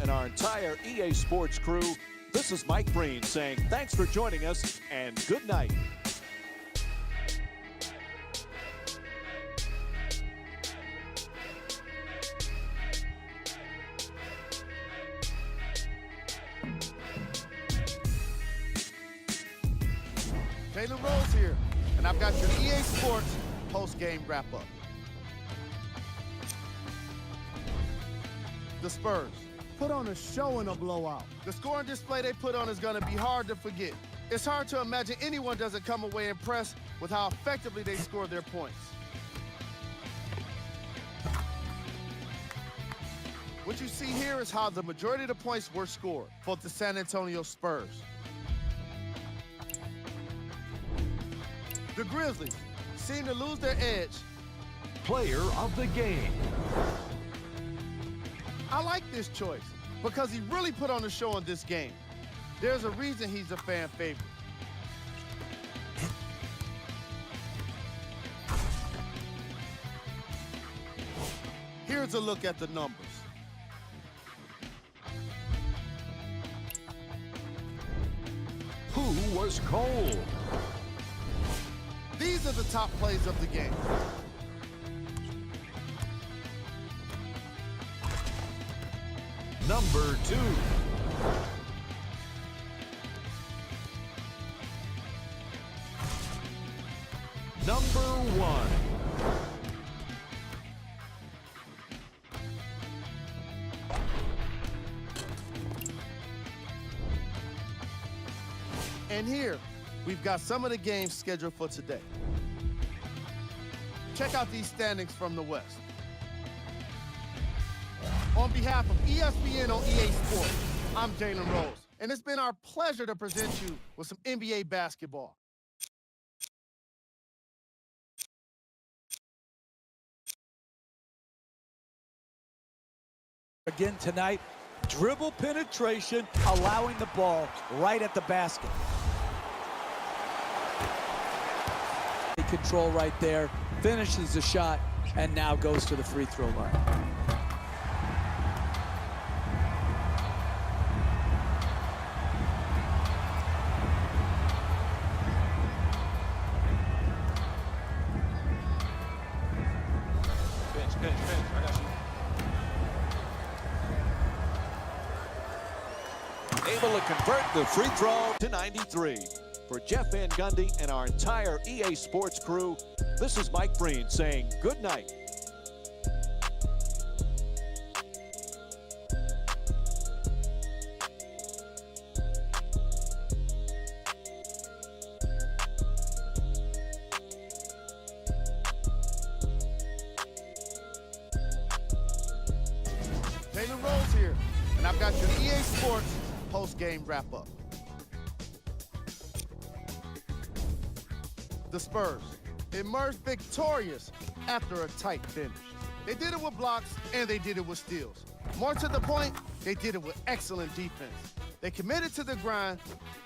and our entire EA Sports crew, this is Mike Breen saying thanks for joining us and good night. Jalen Rose here, and I've got your EA Sports post-game wrap-up. The Spurs put on a show in a blowout. The scoring display they put on is going to be hard to forget. It's hard to imagine anyone doesn't come away impressed with how effectively they score their points. What you see here is how the majority of the points were scored for the San Antonio Spurs. The Grizzlies seem to lose their edge. Player of the game. I like this choice because he really put on a show in this game. There's a reason he's a fan favorite. Here's a look at the numbers. Who was cold? These are the top plays of the game. Number 2. Number 1. And here, we've got some of the games scheduled for today. Check out these standings from the West. On behalf of ESPN on EA Sports, I'm Jalen Rose, and it's been our pleasure to present you with some NBA basketball. Again tonight, dribble penetration, allowing the ball right at the basket. Control right there, finishes the shot, and now goes to the free throw line. Finish. I got you. Able to convert the free throw to 93. For Jeff Van Gundy and our entire EA Sports crew, this is Mike Breen saying good night. Jalen Rose here, and I've got your EA Sports post-game wrap-up. The Spurs emerged victorious after a tight finish. They did it with blocks, and they did it with steals. More to the point, they did it with excellent defense. They committed to the grind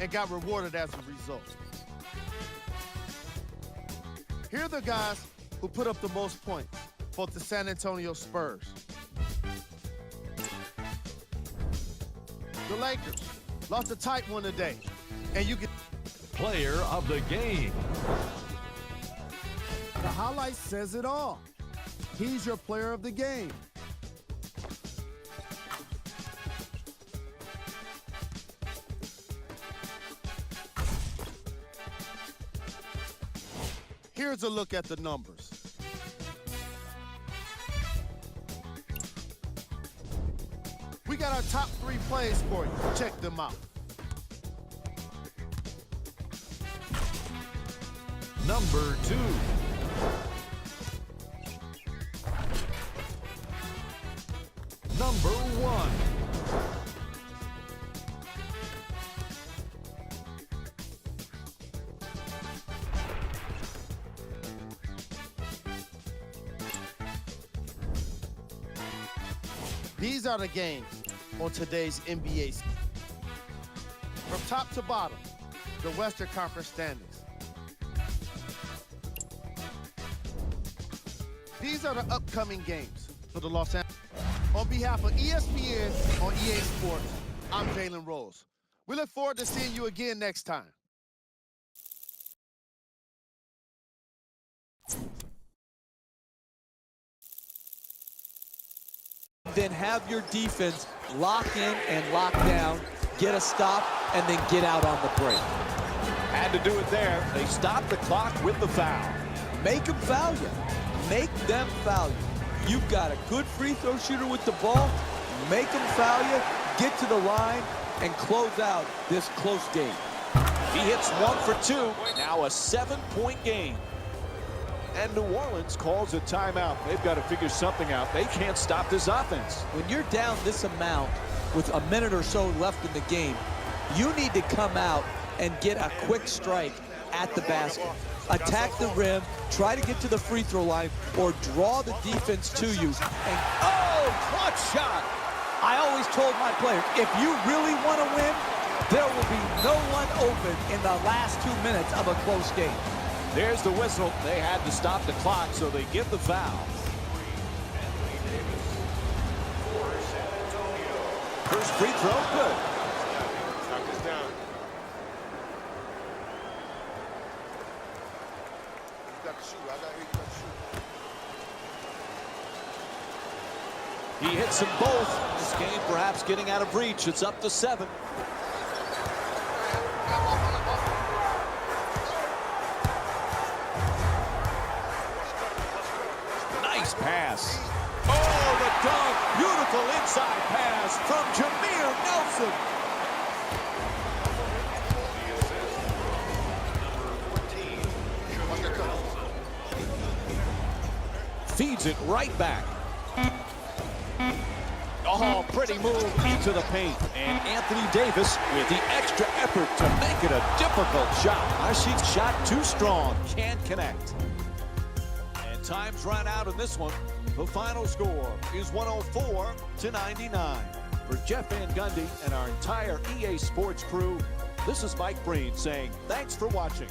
and got rewarded as a result. Here are the guys who put up the most points for the San Antonio Spurs. The Lakers lost a tight one today, and you get Player of the game. The highlight says it all. He's your player of the game. Here's a look at the numbers. We got our top 3 plays for you. Check them out. Number 2. Number 1. These are the games on today's NBA. From top to bottom, the Western Conference standings. These are the upcoming games for the Los Angeles. On behalf of ESPN on EA Sports, I'm Jalen Rose. We look forward to seeing you again next time. Then have your defense lock in and lock down, get a stop, and then get out on the break. Had to do it there. They stopped the clock with the foul. Make them foul you. Make them foul you. You've got a good free throw shooter with the ball. Make them foul you, get to the line, and close out this close game. He hits 1 for 2. Now a 7-point game. And New Orleans calls a timeout. They've got to figure something out. They can't stop this offense. When you're down this amount with a minute or so left in the game, you need to come out and get a quick strike at the basket. Attack the rim, try to get to the free throw line, or draw the defense to you. And Oh, clutch shot. I always told my players, if you really want to win, there will be no one open in the last 2 minutes of a close game. There's the whistle. They had to stop the clock, so they give the foul. First free throw, good. Knock this down. You got to shoot. I got here. You got to shoot. He hits them both. This game perhaps getting out of reach. It's up to 7. Nice pass. Oh, the dunk. Beautiful inside pass from Jameer Nelson. Feeds it right back. Oh, pretty move into the paint. And Anthony Davis with the extra effort to make it a difficult shot. Ashik's shot too strong. Can't connect. And time's run out in this one. The final score is 104-99. For Jeff Van Gundy and our entire EA Sports crew, this is Mike Breen saying thanks for watching.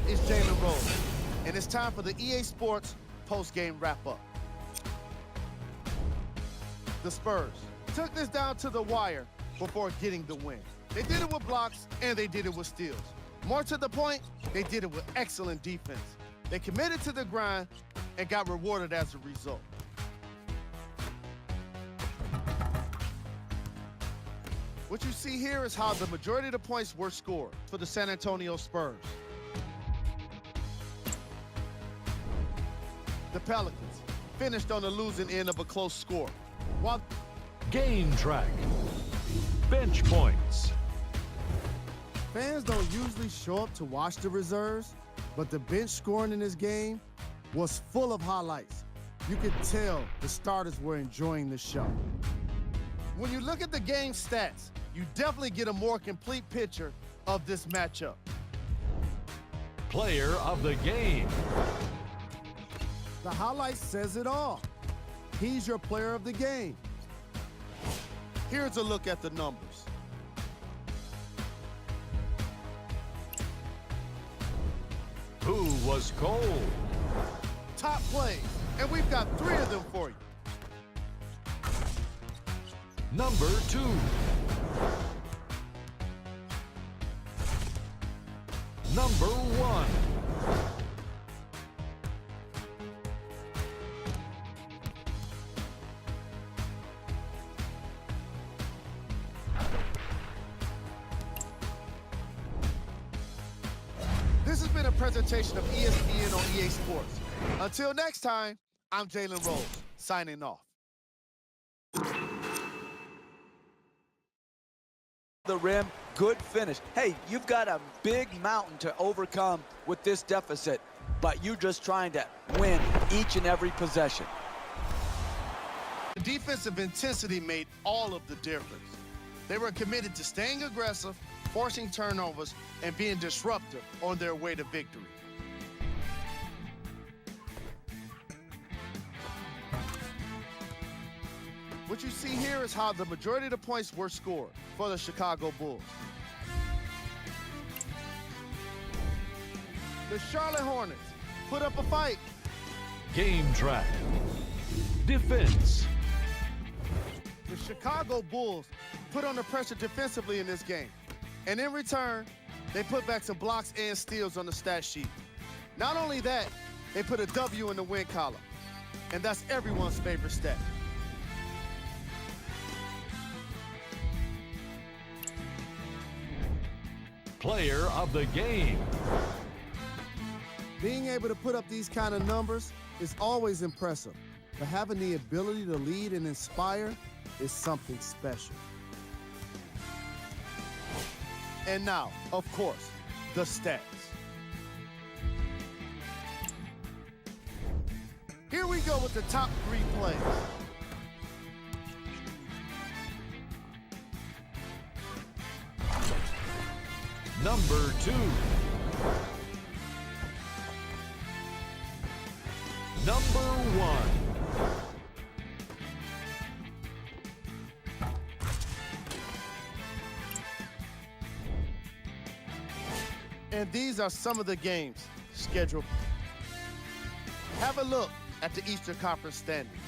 It's Jalen Rose, and it's time for the EA Sports post-game wrap-up. The Spurs took this down to the wire before getting the win. They did it with blocks, and they did it with steals. More to the point, they did it with excellent defense. They committed to the grind and got rewarded as a result. What you see here is how the majority of the points were scored for the San Antonio Spurs. The Pelicans finished on the losing end of a close score. While Game track. Bench points. Fans don't usually show up to watch the reserves, but the bench scoring in this game was full of highlights. You could tell the starters were enjoying the show. when you look at the game stats, you definitely get a more complete picture of this matchup. Player of the game. The highlight says it all. He's your player of the game. Here's a look at the numbers. Who was cold? Top plays, and we've got 3 of them for you. Number 2. Number 1. This has been a presentation of ESPN on EA Sports. Until next time, I'm Jalen Rose, signing off. The rim, good finish. Hey, you've got a big mountain to overcome with this deficit, but you're just trying to win each and every possession. The defensive intensity made all of the difference. They were committed to staying aggressive, forcing turnovers, and being disruptive on their way to victory. What you see here is how the majority of the points were scored for the Chicago Bulls. The Charlotte Hornets put up a fight. Game track. Defense. The Chicago Bulls put on the pressure defensively in this game. And in return, they put back some blocks and steals on the stat sheet. Not only that, they put a W in the win column. And that's everyone's favorite stat. Player of the game. Being able to put up these kind of numbers is always impressive, but having the ability to lead and inspire is something special. And now, of course, the stats. Here we go with the top 3 plays. Number 2. Number 1. And these are some of the games scheduled. Have a look at the Eastern Conference standings.